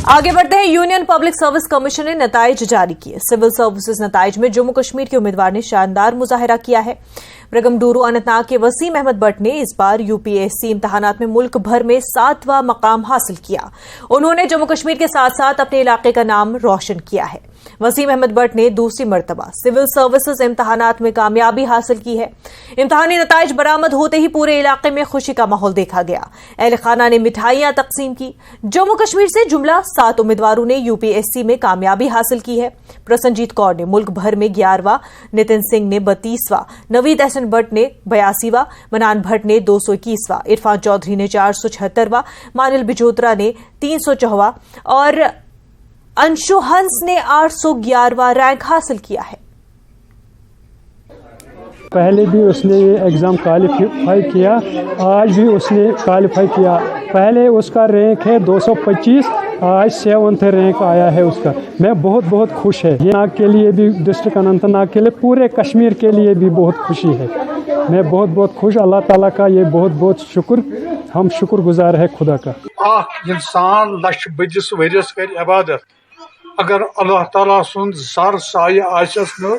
आगे बढ़ते हैं। यूनियन पब्लिक सर्विस कमीशन ने नताइज जारी किए। सिविल सर्विसेज नताइज में जम्मू कश्मीर के उम्मीदवार ने शानदार मुजाहिरा किया है। रगमडूरू अनंतनाग के वसीम अहमद भट्ट ने इस बार यूपीएससी इम्तिहानात में मुल्क भर में 7वां मकाम हासिल किया। उन्होंने जम्मू कश्मीर के साथ साथ अपने इलाके का नाम रोशन किया है। वसीम अहमद भट्ट ने दूसरी मरतबा सिविल सर्विसेज इम्तिहानात में कामयाबी हासिल की है। इम्तिहानी नताइज बरामद होते ही पूरे इलाके में खुशी का माहौल देखा गया। अहले खाना ने मिठाइयां तकसीम की। जम्मू कश्मीर से जुमला 7 उम्मीदवारों ने यूपीएससी में कामयाबी हासिल की है। प्रसन्नजीत कौर ने मुल्क भर में 11वां, नितिन सिंह ने 32वां, नवीद अहसन भट्ट ने 82वां, मनान भट्ट ने 221वां, इरफान चौधरी ने 476वां, मानिल बिजोत्रा ने 304वां और अंशु हंस ने 811वां रैंक हासिल किया है। पहले भी उसने ये एग्ज़ाम क्वालिफाई किया, आज भी उसने क्वालिफाई किया। पहले उसका रैंक है 225, आज 7th रैंक आया है उसका। मैं बहुत बहुत खुश है। ये नाग के लिए भी, डिस्ट्रिक्ट अनंतनाग के लिए, पूरे कश्मीर के लिए भी बहुत खुशी है। मैं बहुत बहुत खुश। अल्लाह ताला का ये बहुत बहुत शुक्र, हम शुक्रगुजार है खुदा का। इंसान लक्ष बदिस वरियस कर इबादत, अगर अल्लाह ताला सुंद सर साय आसस न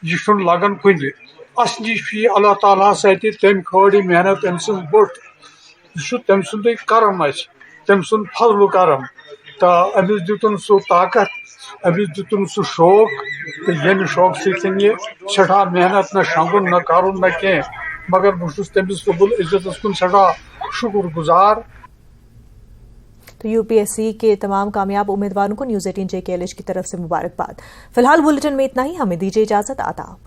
यह लगन कुन असली अल्लाह ताला सत तम खड़ी मेहनत तम सज बोट तम सुंद करम तम सुंद फजल करम तो अमिस दितुन सह ताकत, अमिस दितुन सह शौक तो ये शौक सह सठा मेहनत न शंगुन न करुन न कह, मगर बहुत तमिस रब्बुल इज्जत कुन सठा शुक्र गुजार। तो यूपीएससी के तमाम कामयाब उम्मीदवारों को न्यूज़ 18 JKLH की तरफ से मुबारकबाद। फिलहाल बुलेटिन में इतना ही। हमें दीजिए इजाजत। आदाब।